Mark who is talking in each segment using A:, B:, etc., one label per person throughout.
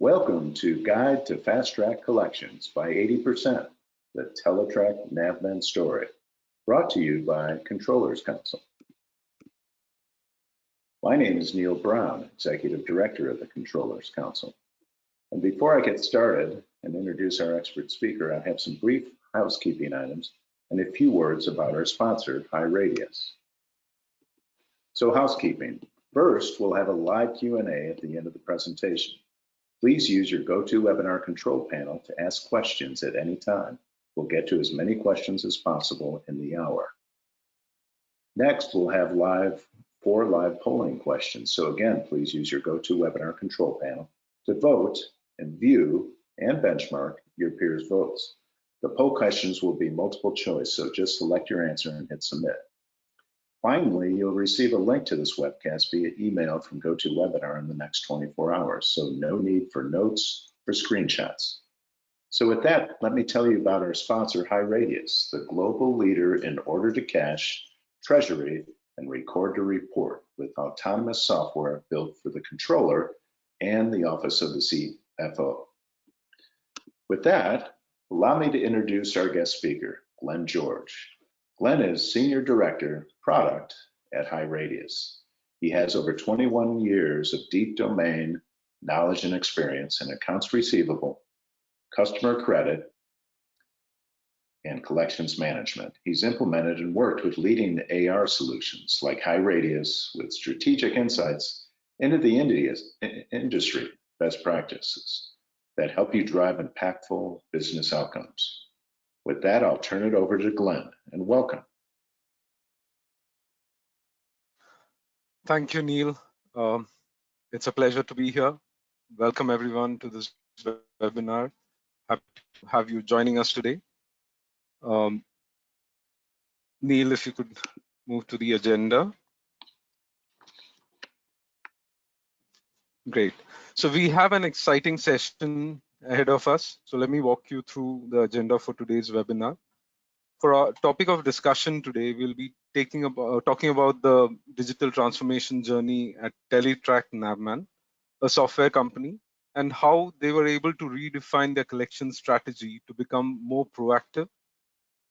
A: Welcome to Guide to Fast Track Collections by 80%, the Teletrac Navman story, brought to you by Controllers Council. My name is Neil Brown, Executive Director of the Controllers Council. And before I get started and introduce our expert speaker, I have some brief housekeeping items and a few words about our sponsor, HighRadius. So housekeeping. First, we'll have a live Q&A at the end of the presentation. Please use your GoToWebinar control panel to ask questions at any time. We'll get to as many questions as possible in the hour. Next, we'll have four live polling questions. So again, please use your GoToWebinar control panel to vote and view and benchmark your peers' votes. The poll questions will be multiple choice, so just select your answer and hit submit. Finally, you'll receive a link to this webcast via email from GoToWebinar in the next 24 hours, so no need for notes or screenshots. So with that, let me tell you about our sponsor, HighRadius, the global leader in order-to-cash, treasury, and record-to-report with autonomous software built for the controller and the office of the CFO. With that, allow me to introduce our guest speaker, Glenn George. Glenn is Senior Director, Product at HighRadius. He has over 21 years of deep domain knowledge and experience in accounts receivable, customer credit, and collections management. He's implemented and worked with leading AR solutions like HighRadius with strategic insights into the industry best practices that help you drive impactful business outcomes. With that, I'll turn it over to Glenn, and welcome.
B: Thank you, Neil. It's a pleasure to be here. Welcome everyone to this webinar. Happy to have you joining us today. Neil, if you could move to the agenda. Great. So we have an exciting session ahead of us. So let me walk you through the agenda for today's webinar. For our topic of discussion today, we'll be talking about the digital transformation journey at Teletrac Navman, a software company, and how they were able to redefine their collection strategy to become more proactive.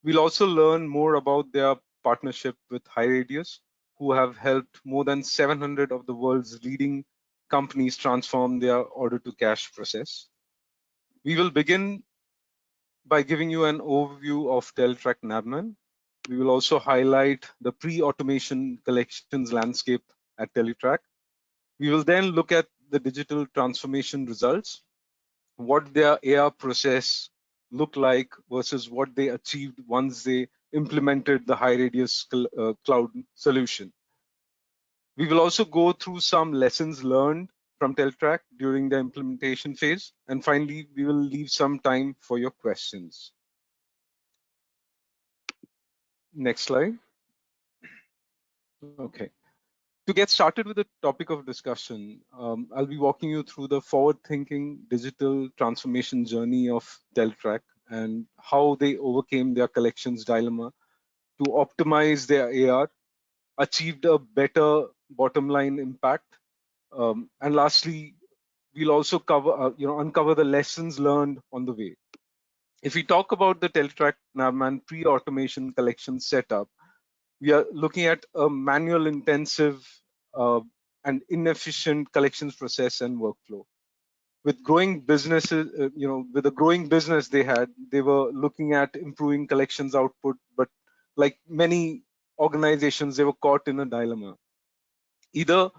B: We'll also learn more about their partnership with HighRadius, who have helped more than 700 of the world's leading companies transform their order-to-cash process. We will begin by giving you an overview of Teletrac Navman. We will also highlight the pre-automation collections landscape at Teletrac. We will then look at the digital transformation results, what their AR process looked like versus what they achieved once they implemented the HighRadius cloud solution. We will also go through some lessons learned from Teletrac during the implementation phase. And finally, we will leave some time for your questions. Next slide. Okay. To get started with the topic of discussion, I'll be walking you through the forward-thinking digital transformation journey of Teletrac and how they overcame their collections dilemma to optimize their AR, achieved a better bottom line impact, and lastly, we'll also uncover the lessons learned on the way. If we talk about the Teletrac Navman pre-automation collection setup, we are looking at a manual intensive and inefficient collections process and workflow. With growing businesses, with a growing business they were looking at improving collections output, but like many organizations, they were caught in a dilemma. Either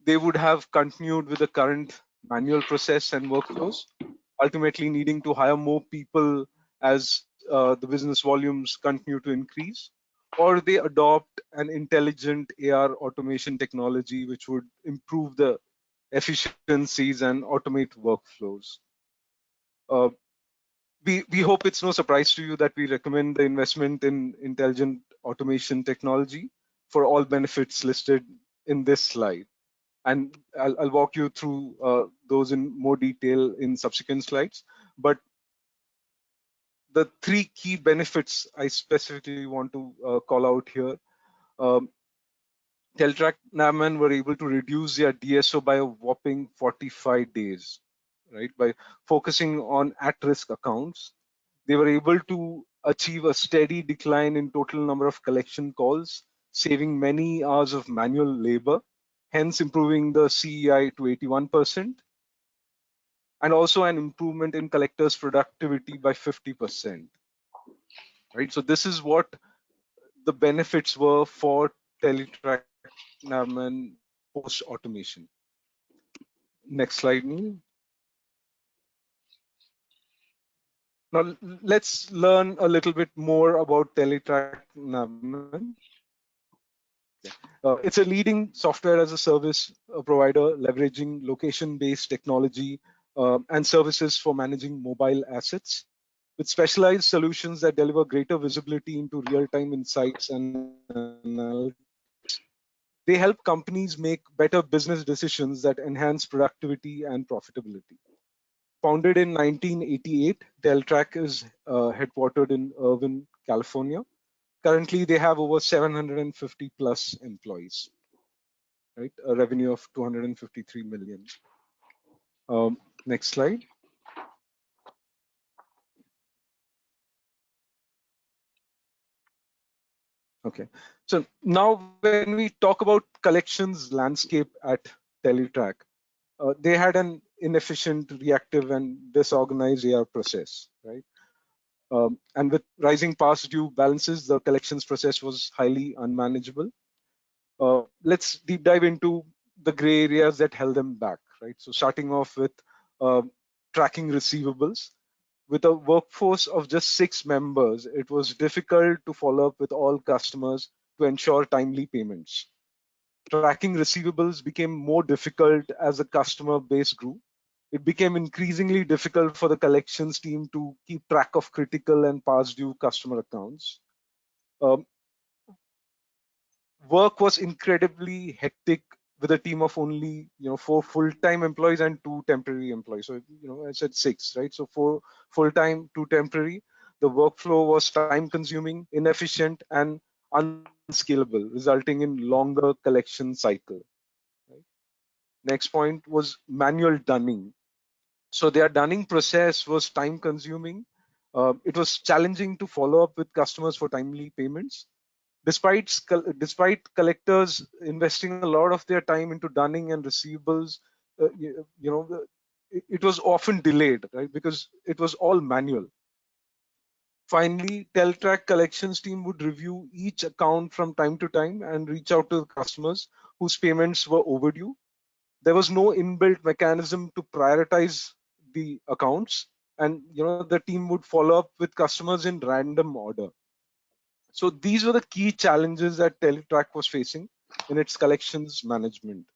B: they would have continued with the current manual process and workflows, ultimately needing to hire more people as the business volumes continue to increase, or they adopt an intelligent AR automation technology which would improve the efficiencies and automate workflows. We hope it's no surprise to you that we recommend the investment in intelligent automation technology for all benefits listed in this slide. And I'll walk you through those in more detail in subsequent slides. But the three key benefits I specifically want to call out here. Teletrac Navman were able to reduce their DSO by a whopping 45 days. right? By focusing on at-risk accounts, they were able to achieve a steady decline in total number of collection calls, saving many hours of manual labor, hence improving the CEI to 81%, and also an improvement in collectors' productivity by 50%, right? So this is what the benefits were for Teletrac Navman post-automation. Next slide, Neil. Now let's learn a little bit more about Teletrac Navman. It's a leading software as a service provider leveraging location-based technology and services for managing mobile assets with specialized solutions that deliver greater visibility into real-time insights and analytics. They help companies make better business decisions that enhance productivity and profitability. Founded in 1988, Teletrac is headquartered in Irvine, California. Currently, they have over 750 plus employees, right? A revenue of 253 million. Next slide. Okay, so now when we talk about collections landscape at Teletrac, they had an inefficient, reactive, and disorganized AR process, right? And with rising past due balances, the collections process was highly unmanageable. Let's deep dive into the gray areas that held them back, right? So starting off with uh, tracking receivables. With a workforce of just 6 members, it was difficult to follow up with all customers to ensure timely payments. Tracking receivables became more difficult as the customer base grew. It became increasingly difficult for the collections team to keep track of critical and past due customer accounts. Um, Work was incredibly hectic with a team of only 4 full-time employees and 2 temporary employees. So I said 6, right? So 4 full-time, 2 temporary. The workflow was time-consuming, inefficient, and unscalable, resulting in longer collection cycle. Right? Next point was manual dunning. So their dunning process was time-consuming. It was challenging to follow up with customers for timely payments. Despite collectors investing a lot of their time into dunning and receivables, it was often delayed, right? Because it was all manual. Finally, Teletrac collections team would review each account from time to time and reach out to the customers whose payments were overdue. There was no inbuilt mechanism to prioritize the accounts, and the team would follow up with customers in random order. So these were the key challenges that Teletrac was facing in its collections management.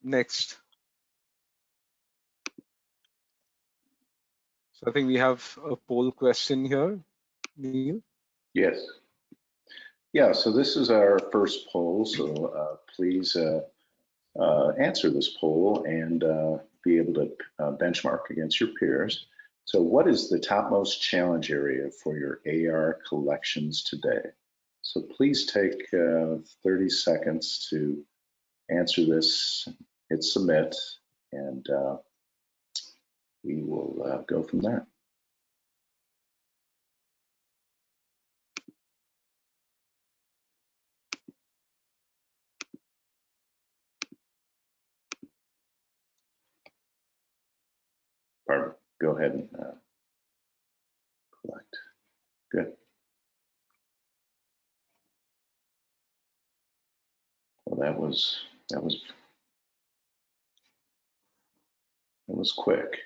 B: Next. So I think we have a poll question here, Neil.
A: Yes. Yeah, so this is our first poll, so please answer this poll and be able to benchmark against your peers. So what is the topmost challenge area for your AR collections today? So please take 30 seconds to answer this, hit submit, and we will go from there. Pardon, go ahead and collect. Good. Well, that was quick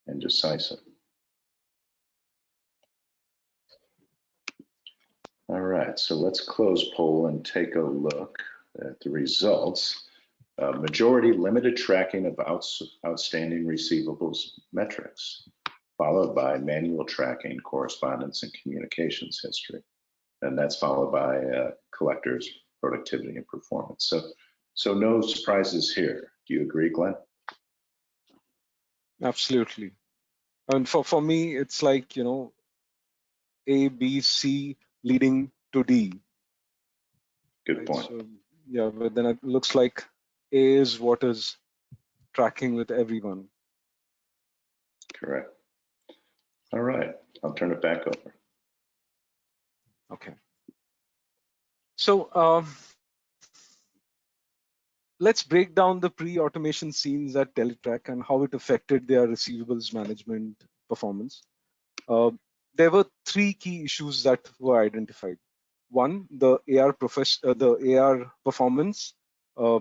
A: and decisive. All right, so let's close poll and take a look at the results. Majority limited tracking of outstanding receivables metrics, followed by manual tracking, correspondence, and communications history. And that's followed by collectors, productivity, and performance. So no surprises here. Do you agree, Glenn?
B: Absolutely. And for me, it's like, A, B, C leading to D.
A: Good point.
B: So, yeah, but then it looks like is what is tracking with everyone.
A: Correct. All right, I'll turn it back over.
B: Okay. So let's break down the pre-automation scenes at Teletrac and how it affected their receivables management performance. Uh, there were three key issues that were identified. One, the AR performance. Uh,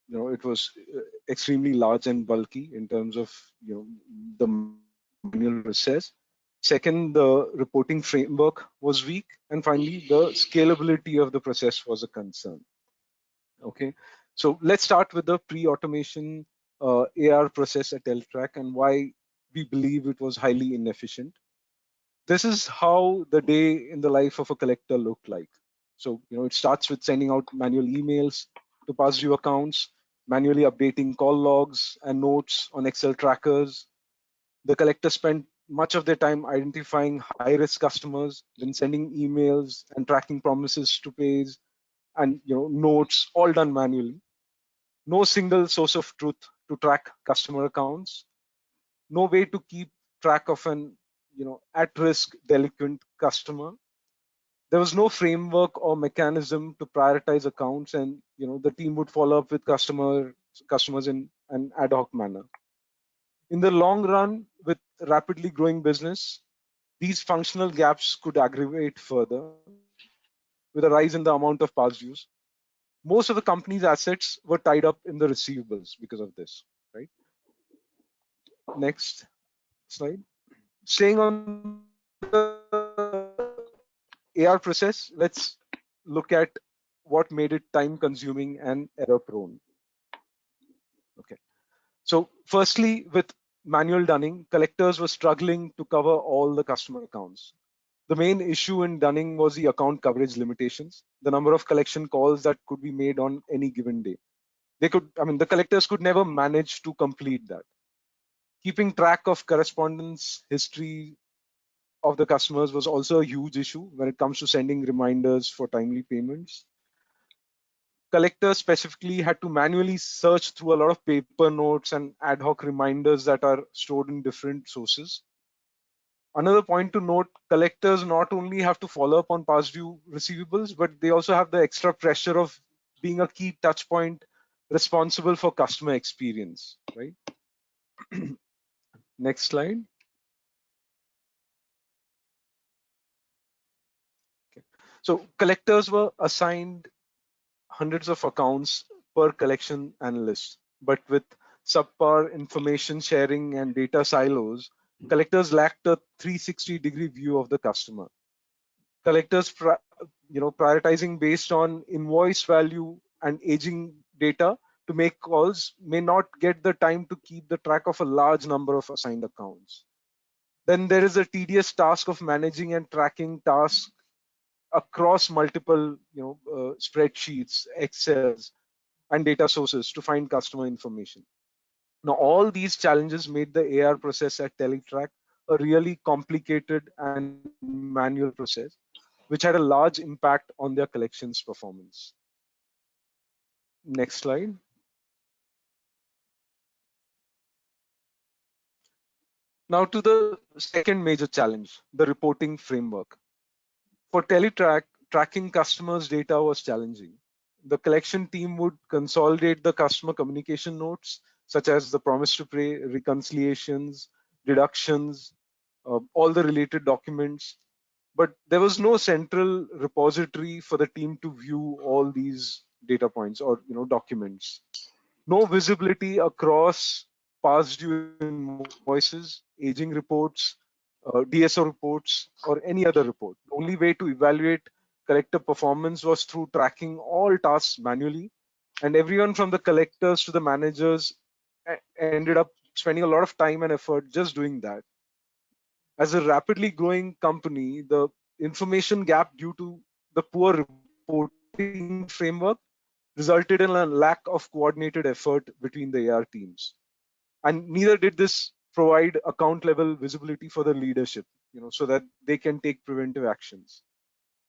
B: it was extremely large and bulky in terms of the manual process. Second, the reporting framework was weak, and finally, the scalability of the process was a concern. Okay, so let's start with the pre-automation AR process at Teletrac and why we believe it was highly inefficient. This is how the day in the life of a collector looked like. So, it starts with sending out manual emails to past due accounts, manually updating call logs and notes on Excel trackers. The collector spent much of their time identifying high-risk customers, then sending emails and tracking promises to pay and notes all done manually. No single source of truth to track customer accounts. No way to keep track of an at-risk delinquent customer. There was no framework or mechanism to prioritize accounts, and the team would follow up with customers in an ad hoc manner. In the long run, with rapidly growing business, these functional gaps could aggravate further with a rise in the amount of past dues. Most of the company's assets were tied up in the receivables because of this, right? Next slide. Staying on the AR process, let's look at what made it time consuming and error prone. Okay. So firstly, with manual dunning, collectors were struggling to cover all the customer accounts. The main issue in dunning was the account coverage limitations, the number of collection calls that could be made on any given day. The collectors could never manage to complete that. Keeping track of correspondence history of the customers was also a huge issue when it comes to sending reminders for timely payments. Collectors specifically had to manually search through a lot of paper notes and ad hoc reminders that are stored in different sources. Another point to note, collectors not only have to follow up on past due receivables, but they also have the extra pressure of being a key touch point responsible for customer experience, right? Next slide. Okay. So collectors were assigned hundreds of accounts per collection analyst, but with subpar information sharing and data silos, collectors lacked a 360-degree view of the customer. Collectors, prioritizing based on invoice value and aging data to make calls may not get the time to keep the track of a large number of assigned accounts. Then there is a tedious task of managing and tracking tasks across multiple spreadsheets, Excels, and data sources to find customer information. Now, all these challenges made the AR process at Teletrac a really complicated and manual process, which had a large impact on their collections performance. Next slide. Now to the second major challenge, the reporting framework. For Teletrac, tracking customers' data was challenging. The collection team would consolidate the customer communication notes, such as the promise to pay, reconciliations, deductions, all the related documents. But there was no central repository for the team to view all these data points or documents. No visibility across past due invoices, aging reports, DSO reports, or any other report. The only way to evaluate collector performance was through tracking all tasks manually, and everyone from the collectors to the managers ended up spending a lot of time and effort just doing that. As a rapidly growing company, the information gap due to the poor reporting framework resulted in a lack of coordinated effort between the AR teams. And neither did this provide account level visibility for the leadership, so that they can take preventive actions.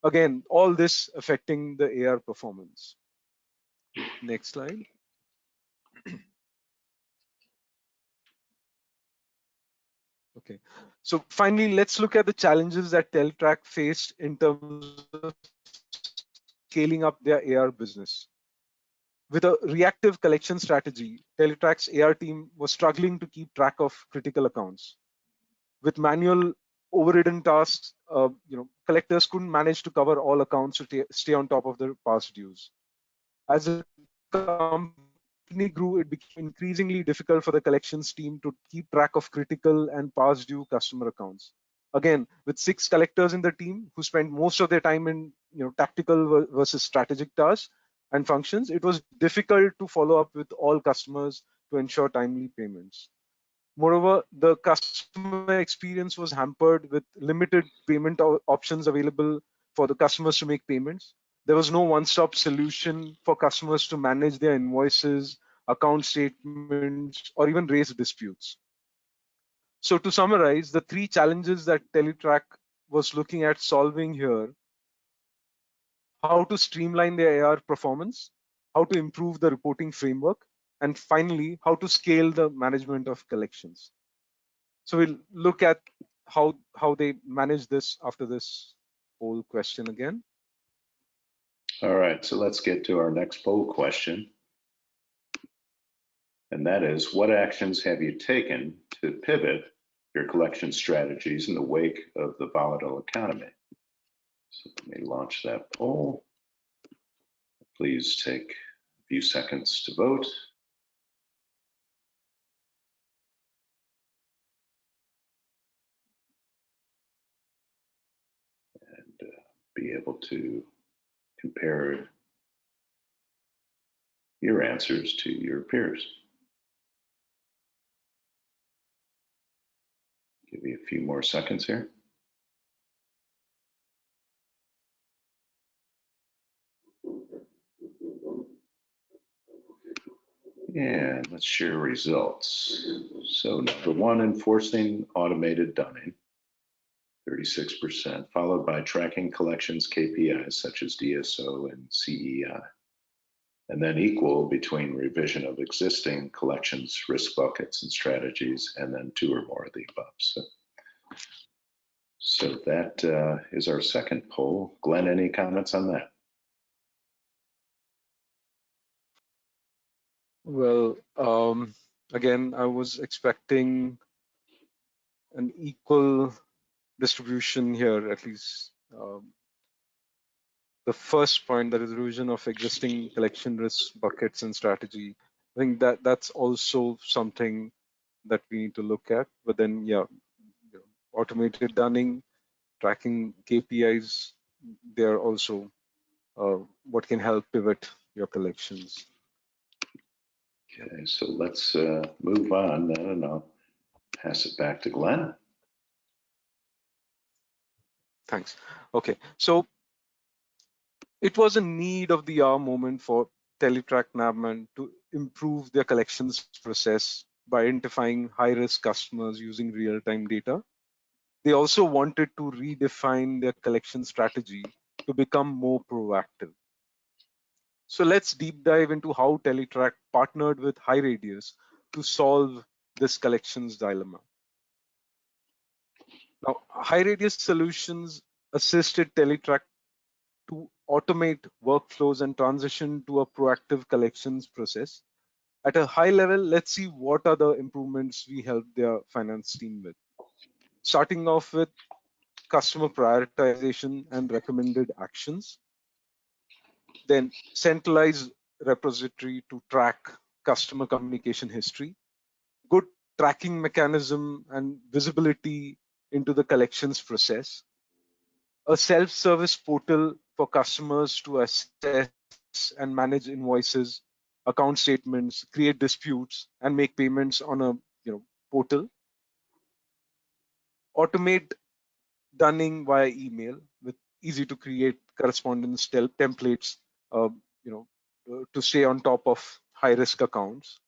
B: Again, all this affecting the AR performance. Next slide. Okay, so finally, let's look at the challenges that Teletrac faced in terms of scaling up their AR business. With a reactive collection strategy, Teletrac's AR team was struggling to keep track of critical accounts. With manual overridden tasks, collectors couldn't manage to cover all accounts to stay on top of their past dues. As the company grew, it became increasingly difficult for the collections team to keep track of critical and past due customer accounts. Again, with 6 collectors in the team who spent most of their time in tactical versus strategic tasks and functions, it was difficult to follow up with all customers to ensure timely payments. Moreover, the customer experience was hampered with limited payment options available for the customers to make payments. There was no one-stop solution for customers to manage their invoices, account statements, or even raise disputes. So to summarize, the 3 challenges that Teletrac was looking at solving here: how to streamline their AR performance, how to improve the reporting framework, and finally, how to scale the management of collections. So we'll look at how they manage this after this poll question again.
A: All right, so let's get to our next poll question. And that is, what actions have you taken to pivot your collection strategies in the wake of the volatile economy? So let me launch that poll. Please take a few seconds to vote. And be able to compare your answers to your peers. Give you a few more seconds here. And let's share results. So number 1, enforcing automated dunning, 36%, followed by tracking collections KPIs such as DSO and CEI. And then equal between revision of existing collections risk buckets and strategies, and then 2 or more of the above. So that is our second poll. Glenn, any comments on that?
B: Well, again, I was expecting an equal distribution here, at least. The first point, the resolution of existing collection risk buckets and strategy, I think that's also something that we need to look at. But then, yeah, automated dunning, tracking KPIs, they are also what can help pivot your collections.
A: Okay, so let's move on then, and I'll pass it back to Glenn.
B: Thanks. Okay, so it was a need of the hour moment for Teletrac Navman to improve their collections process by identifying high-risk customers using real-time data. They also wanted to redefine their collection strategy to become more proactive. So let's deep dive into how Teletrac partnered with HighRadius to solve this collections dilemma. Now, HighRadius solutions assisted Teletrac to automate workflows and transition to a proactive collections process. At a high level, let's see what are the improvements we helped their finance team with. Starting off with customer prioritization and recommended actions. Then centralized repository to track customer communication history. Good tracking mechanism and visibility into the collections process. A self-service portal for customers to assess and manage invoices, account statements, create disputes, and make payments on a portal. Automate dunning via email with easy to create correspondence templates, to stay on top of high-risk accounts.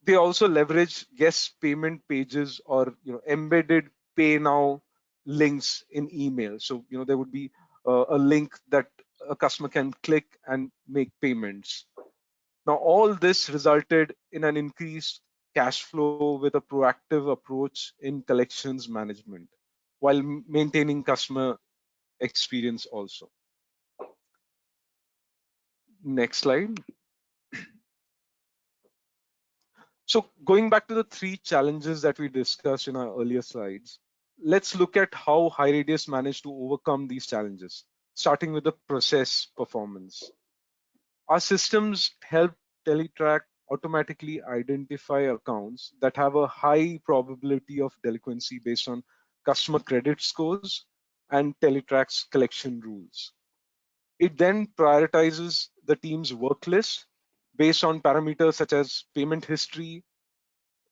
B: They also leverage guest payment pages or embedded pay now links in email. So there would be a link that a customer can click and make payments. Now all this resulted in an increased cash flow with a proactive approach in collections management while maintaining customer experience also. Next slide. So going back to the three challenges that we discussed in our earlier slides, let's look at how HighRadius managed to overcome these challenges, starting with the process performance. Our systems help Teletrac automatically identify accounts that have a high probability of delinquency based on customer credit scores and Teletrac's collection rules. It then prioritizes the team's work list based on parameters such as payment history,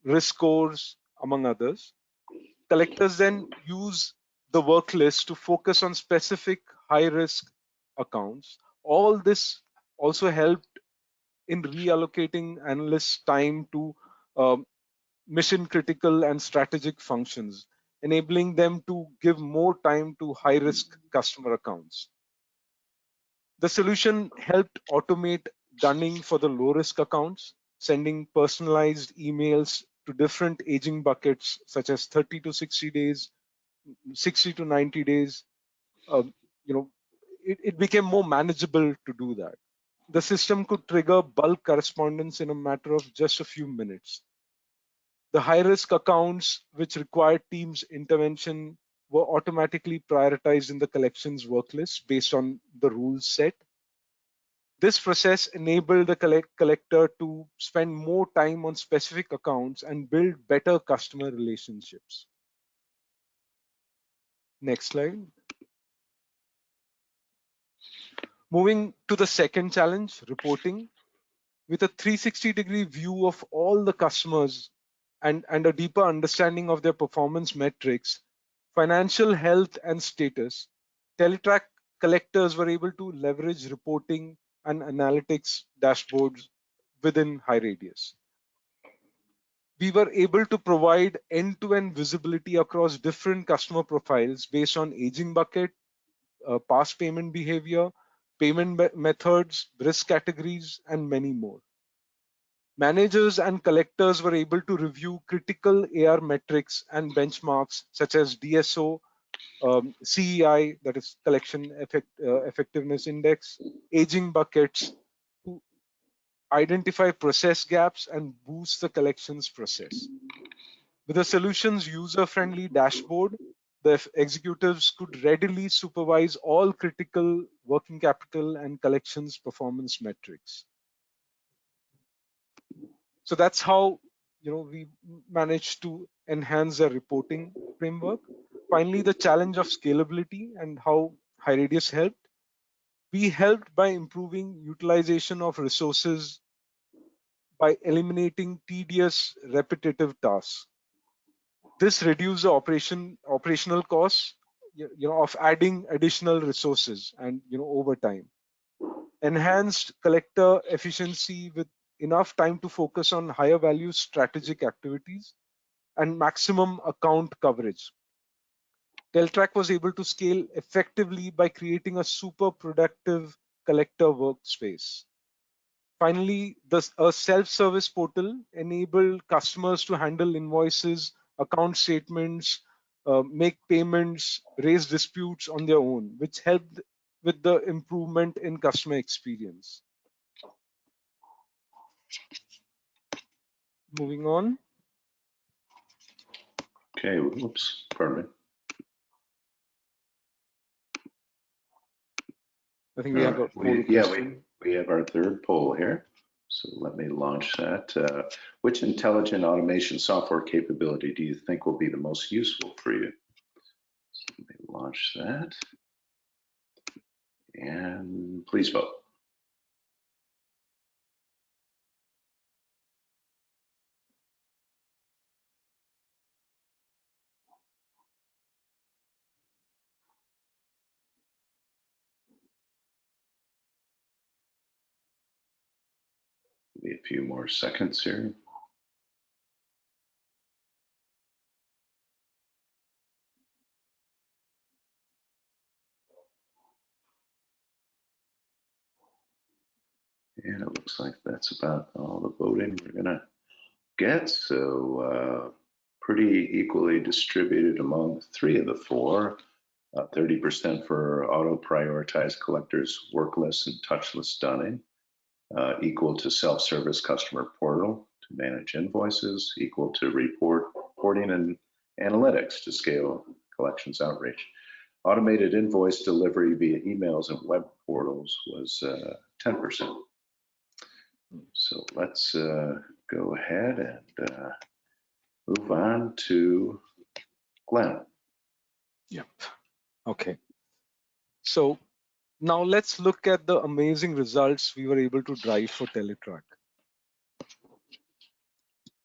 B: risk scores, among others. Collectors then use the work list to focus on specific high risk accounts. All this also helped in reallocating analysts' time to um, mission critical and strategic functions, enabling them to give more time to high risk customer accounts. The solution helped automate dunning for the low risk accounts, sending personalized emails to different aging buckets such as 30 to 60 days, 60 to 90 days. Um, you know, it became more manageable to do that. The system could trigger bulk correspondence in a matter of just a few minutes. The high risk accounts which required teams intervention were automatically prioritized in the collections work list based on the rules set. This process enabled the collector to spend more time on specific accounts and build better customer relationships. Next slide. Moving to the second challenge, reporting. With a 360-degree view of all the customers and a deeper understanding of their performance metrics, financial health and status, Teletrac collectors were able to leverage reporting and analytics dashboards within HighRadius. We were able to provide end-to-end visibility across different customer profiles based on aging bucket, past payment behavior, payment methods, risk categories, and many more. Managers and collectors were able to review critical AR metrics and benchmarks such as DSO, CEI, that is Collection Effectiveness Index, aging buckets, to identify process gaps and boost the collections process. With the solution's user-friendly dashboard, the executives could readily supervise all critical working capital and collections performance metrics. So that's how we managed to enhance the reporting framework. Finally, the challenge of scalability and how HighRadius helped. We helped by improving utilization of resources by eliminating tedious, repetitive tasks. This reduced the operational costs, of adding additional resources and over time. Enhanced collector efficiency with enough time to focus on higher value strategic activities and maximum account coverage. Teletrac was able to scale effectively by creating a super productive collector workspace. Finally, a self-service portal enabled customers to handle invoices, account statements, make payments, raise disputes on their own, which helped with the improvement in customer experience. Moving on.
A: Okay, whoops, pardon me.
B: I think we have a poll question.
A: We have our third poll here. So let me launch that. Which intelligent automation software capability do you think will be the most useful for you? So let me launch that. And please vote. Maybe a few more seconds here. And it looks like that's about all the voting we're gonna get, so pretty equally distributed among 3 of the 4. 30% for auto-prioritized collectors workless and touchless dunning, equal to self-service customer portal to manage invoices, equal to reporting and analytics to scale collections outreach. Automated invoice delivery via emails and web portals was 10%. So let's go ahead and move on to Glenn.
B: Yep. Okay. So now let's look at the amazing results we were able to drive for Teletrac.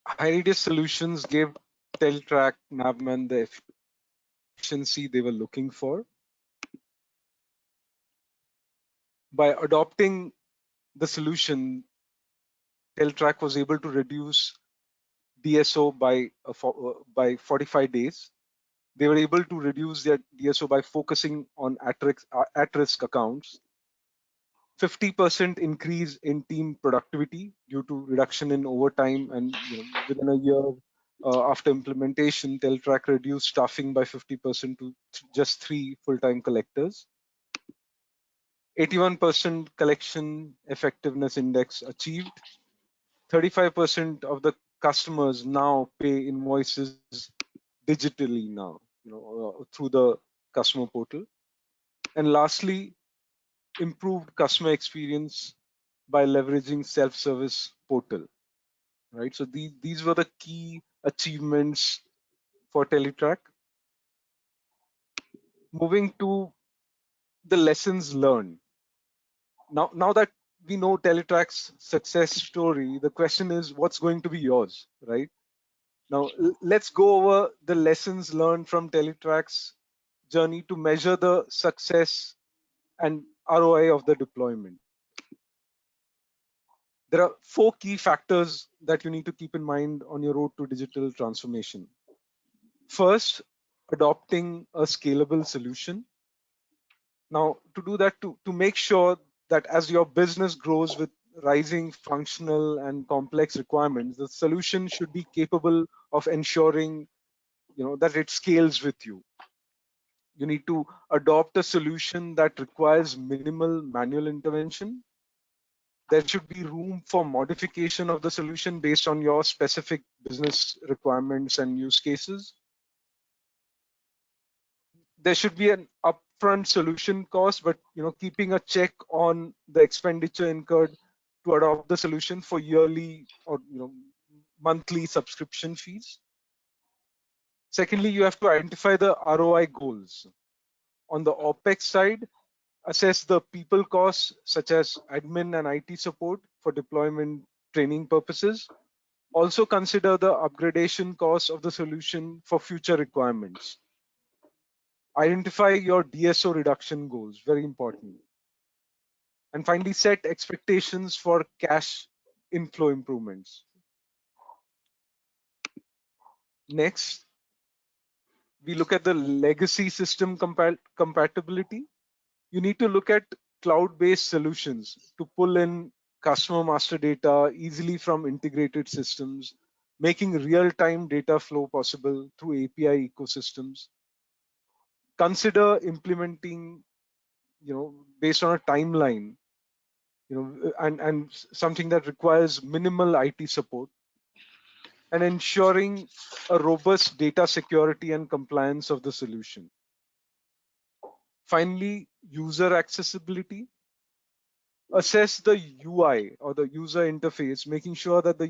B: HighRadius Solutions gave Teletrac Navman the efficiency they were looking for. By adopting the solution, Teletrac was able to reduce DSO by 45 days. They were able to reduce their DSO by focusing on at-risk accounts. 50% increase in team productivity due to reduction in overtime, and within a year after implementation, Teletrac reduced staffing by 50% to just 3 full-time collectors. 81% collection effectiveness index achieved. 35% of the customers now pay invoices digitally now, through the customer portal. And lastly, improved customer experience by leveraging self-service portal, right? So these were the key achievements for Teletrac. Moving to the lessons learned. Now that we know Teletrac's success story, the question is, what's going to be yours, right? Now, let's go over the lessons learned from Teletrac's journey to measure the success and ROI of the deployment. There are 4 key factors that you need to keep in mind on your road to digital transformation. First, adopting a scalable solution. Now, to do that, to make sure that as your business grows with rising functional and complex requirements, the solution should be capable of ensuring that it scales with you. You need to adopt a solution that requires minimal manual intervention. There should be room for modification of the solution based on your specific business requirements and use cases. There should be an upfront solution cost, but keeping a check on the expenditure incurred to adopt the solution for yearly or monthly subscription fees. Secondly, you have to identify the ROI goals. On the OPEX side, assess the people costs such as admin and IT support for deployment training purposes. Also consider the upgradation costs of the solution for future requirements. Identify your DSO reduction goals, very important. And finally, set expectations for cash inflow improvements. Next, we look at the legacy system compatibility. You need to look at cloud-based solutions to pull in customer master data easily from integrated systems, making real-time data flow possible through API ecosystems. Consider implementing, based on a timeline, and something that requires minimal IT support, and ensuring a robust data security and compliance of the solution. Finally, user accessibility. Assess the UI or the user interface, making sure that the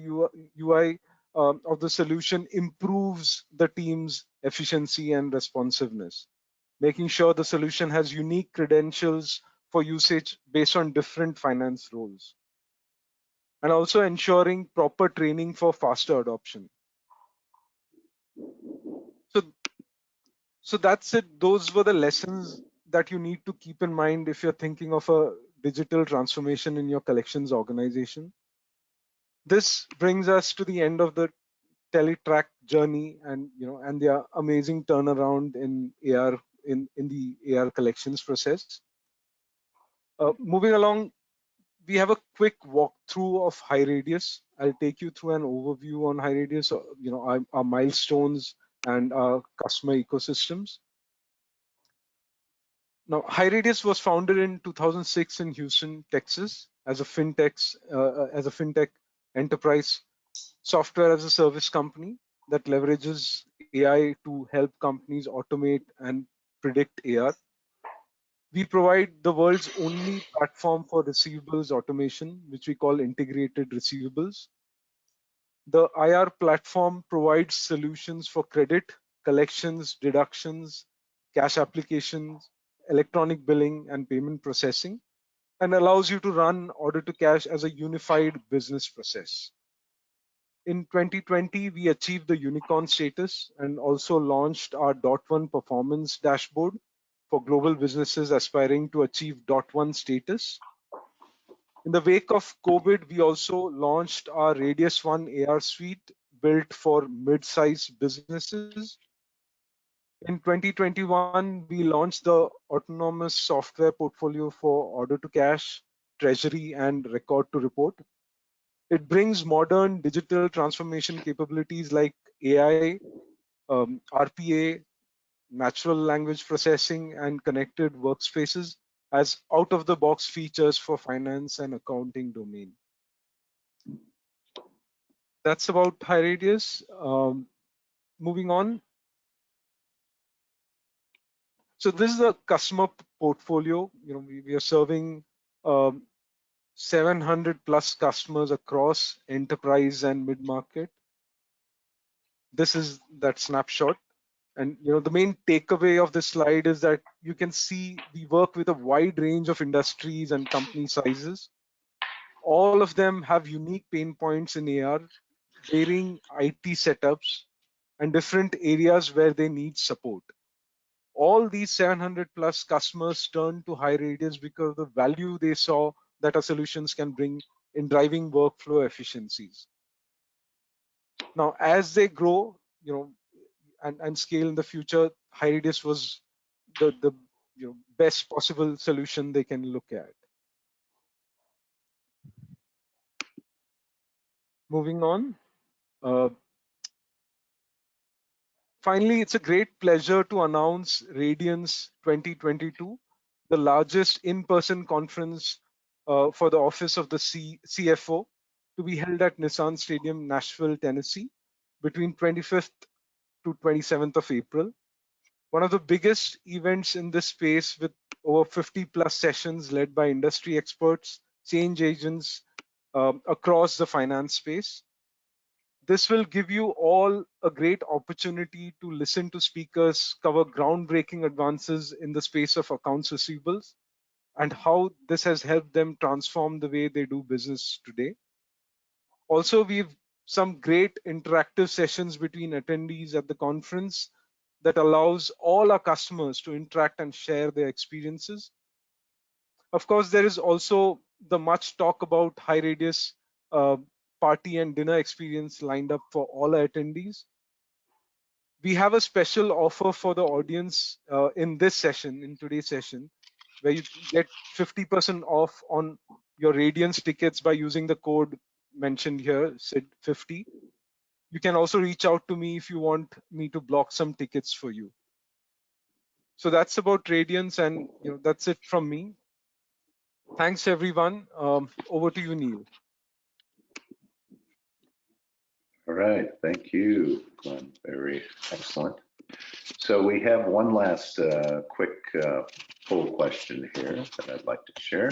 B: UI of the solution improves the team's efficiency and responsiveness, making sure the solution has unique credentials for usage based on different finance roles, and also ensuring proper training for faster adoption. So that's it. Those were the lessons that you need to keep in mind if you're thinking of a digital transformation in your collections organization. This brings us to the end of the Teletrac journey, and and their amazing turnaround in AR in the AR collections process. Moving along, we have a quick walkthrough of HighRadius. I'll take you through an overview on HighRadius, our milestones and our customer ecosystems. Now, HighRadius was founded in 2006 in Houston, Texas, as a fintech enterprise software as a service company that leverages AI to help companies automate and predict AR. We provide the world's only platform for receivables automation, which we call integrated receivables. The IR platform provides solutions for credit, collections, deductions, cash applications, electronic billing, and payment processing, and allows you to run order to cash as a unified business process. In 2020, we achieved the unicorn status and also launched our .1 performance dashboard for global businesses aspiring to achieve .1 status. In the wake of COVID, we also launched our Radius One AR suite built for mid-sized businesses. In 2021, we launched the autonomous software portfolio for order to cash, treasury, and record to report. It brings modern digital transformation capabilities like AI, RPA, natural language processing, and connected workspaces as out-of-the-box features for finance and accounting domain. That's about HighRadius. Moving on. So this is a customer portfolio. We are serving 700 plus customers across enterprise and mid-market. This is that snapshot. And the main takeaway of this slide is that you can see we work with a wide range of industries and company sizes. All of them have unique pain points in AR, varying IT setups, and different areas where they need support. All these 700 plus customers turn to HighRadius because of the value they saw that our solutions can bring in driving workflow efficiencies. Now, as they grow, and scale in the future, HighRadius was the best possible solution they can look at. Moving on. Finally, it's a great pleasure to announce Radiance 2022, the largest in-person conference for the Office of the CFO, to be held at Nissan Stadium, Nashville, Tennessee, between 25th to 27th of April. One of the biggest events in this space with over 50 plus sessions led by industry experts, change agents across the finance space. This will give you all a great opportunity to listen to speakers cover groundbreaking advances in the space of accounts receivables and how this has helped them transform the way they do business today. Also, we've some great interactive sessions between attendees at the conference that allows all our customers to interact and share their experiences. Of course, there is also the much talk about HighRadius party and dinner experience lined up for all our attendees. We have a special offer for the audience in today's session, where you get 50% off on your Radiance tickets by using the code mentioned here, SID50. You can also reach out to me if you want me to block some tickets for you. So that's about Radiance, and that's it from me. Thanks, everyone. Over to you, Neil.
A: All right, thank you, Glenn. Very excellent. So we have one last quick poll question here that I'd like to share.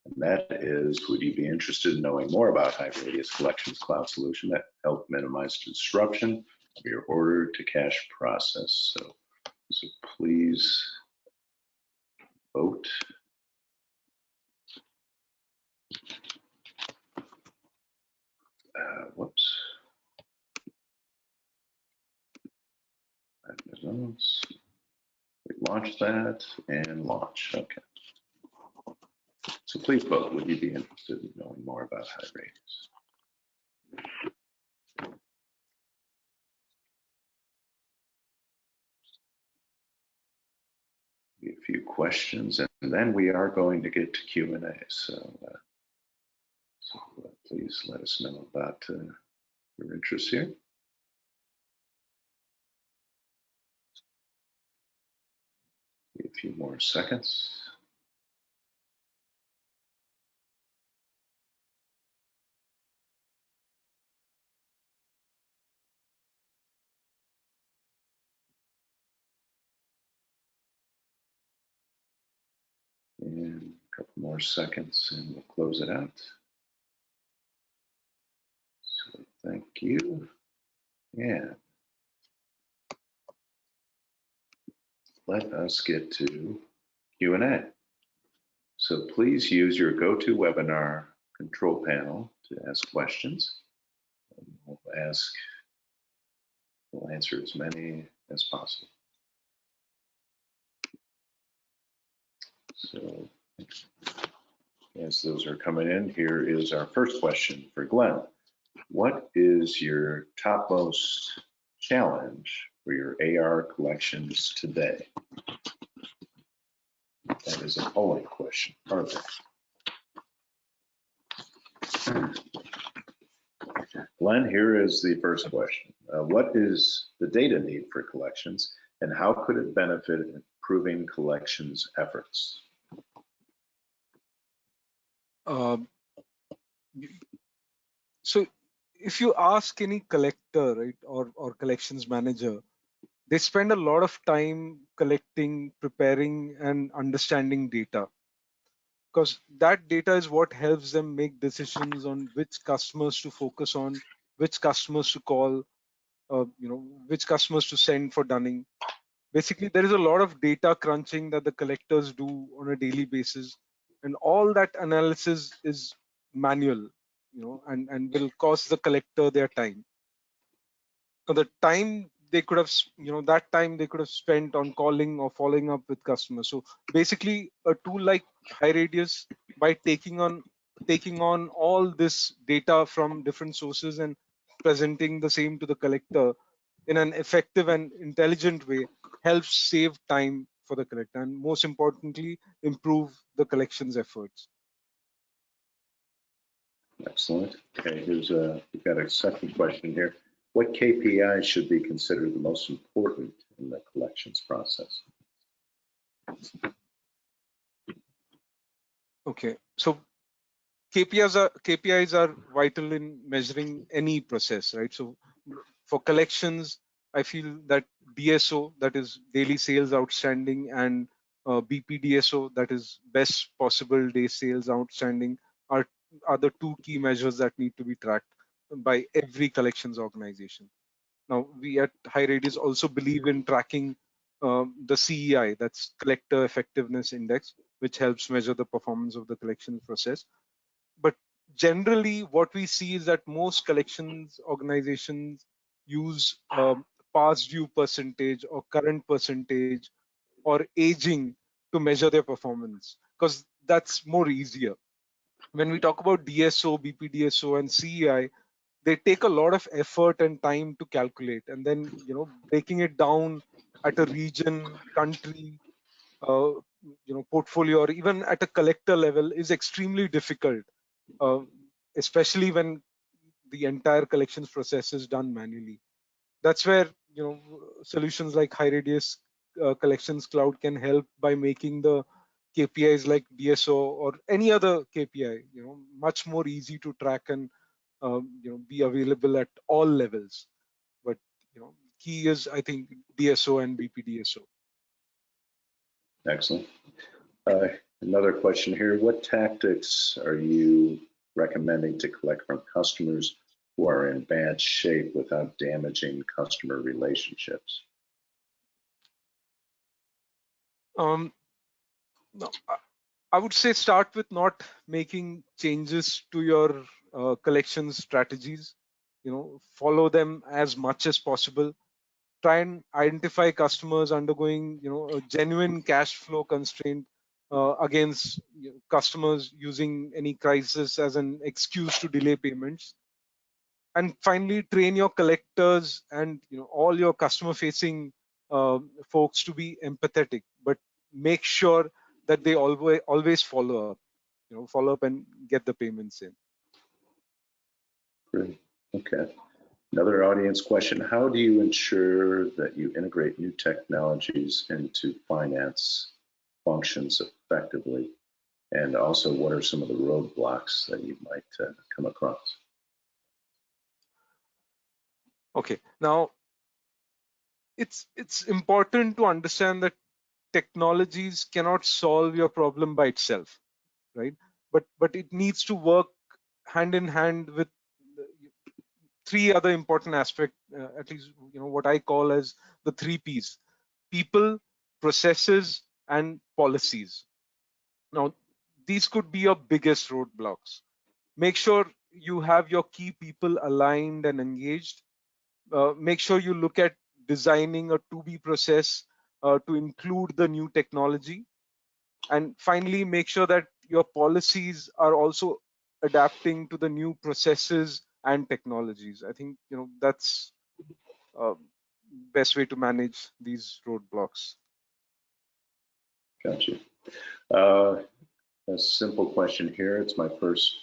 A: And that is, would you be interested in knowing more about HighRadius Collections Cloud solution that help minimize disruption of your order to cash process? So please vote. Whoops. We launch that and launch. Okay. So please vote. Would you be interested in knowing more about HighRadius? A few questions, and then we are going to get to Q&A. So Please let us know about your interest here. A few more seconds. And a couple more seconds and we'll close it out. So thank you. And let us get to Q&A. So please use your GoToWebinar control panel to ask questions. We'll answer as many as possible. So as those are coming in, here is our first question for Glenn. What is your topmost challenge for your AR collections today? That is a polling question. Perfect. Glenn, here is the first question. What is the data need for collections and how could it benefit improving collections efforts?
B: So if you ask any collector, right, or collections manager, they spend a lot of time collecting, preparing, and understanding data, because that data is what helps them make decisions on which customers to focus on, which customers to call, which customers to send for dunning. Basically, there is a lot of data crunching that the collectors do on a daily basis, and all that analysis is manual, and will cost the collector their time. So the time they could have, that time they could have spent on calling or following up with customers. So basically, a tool like HighRadius, by taking on all this data from different sources and presenting the same to the collector in an effective and intelligent way, helps save time for the collector and, most importantly, improve the collections efforts.
A: Excellent. Okay, we've got a second question here. What KPIs should be considered the most important in the collections process?
B: Okay, so KPIs are vital in measuring any process, right? So for collections, I feel that DSO, that is daily sales outstanding, and BPDSO, that is best possible day sales outstanding, are the two key measures that need to be tracked by every collections organization. Now, we at HighRadius also believe in tracking the CEI, that's Collector Effectiveness Index, which helps measure the performance of the collections process. But generally, what we see is that most collections organizations use past due percentage or current percentage or aging to measure their performance, because that's more easier. When we talk about DSO, BPDSO, and CEI, they take a lot of effort and time to calculate, and then breaking it down at a region, country, portfolio, or even at a collector level is extremely difficult, especially when the entire collections process is done manually. That's where solutions like HighRadius Collections Cloud can help by making the KPIs like DSO or any other KPI much more easy to track and be available at all levels. But key is, I think, DSO and BPDSO.
A: Excellent. Another question here. What tactics are you recommending to collect from customers who are in bad shape without damaging customer relationships?
B: No, I would say start with not making changes to your collections strategies. Follow them as much as possible. Try and identify customers undergoing a genuine cash flow constraint against customers using any crisis as an excuse to delay payments. And finally, train your collectors and all your customer facing folks to be empathetic, but make sure that they always follow up and get the payments in.
A: Great. Okay. Another audience question: how do you ensure that you integrate new technologies into finance functions effectively? And also, what are some of the roadblocks that you might come across?
B: Okay, now it's important to understand that technologies cannot solve your problem by itself, right? But it needs to work hand in hand with three other important aspects, at least what I call as the three P's: people, processes, and policies. Now, these could be your biggest roadblocks. Make sure you have your key people aligned and engaged. Make sure you look at designing a to-be process to include the new technology. And finally, make sure that your policies are also adapting to the new processes and technologies. I think that's best way to manage these roadblocks.
A: Gotcha. A simple question here. It's my first.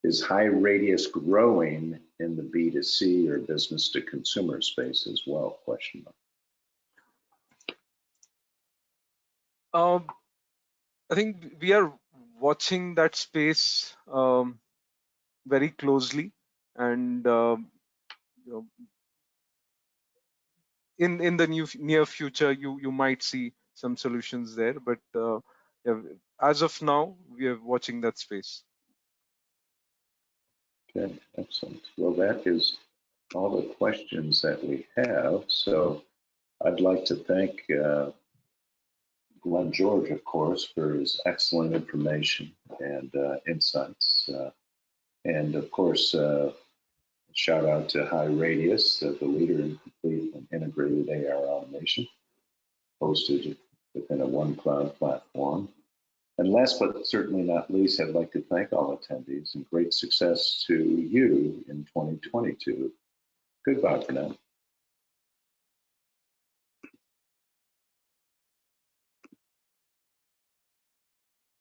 A: Is high radius growing in the B2C or business to consumer space as well? Question
B: mark. I think we are watching that space very closely, and in the near future, you might see some solutions there. But yeah, as of now, we are watching that space.
A: Okay, excellent. Well, that is all the questions that we have. So I'd like to thank Glenn George, of course, for his excellent information and insights. And of course, shout out to High Radius, the leader in complete and integrated AR automation, hosted within a one cloud platform. And last but certainly not least, I'd like to thank all attendees and great success to you in 2022. Goodbye for now.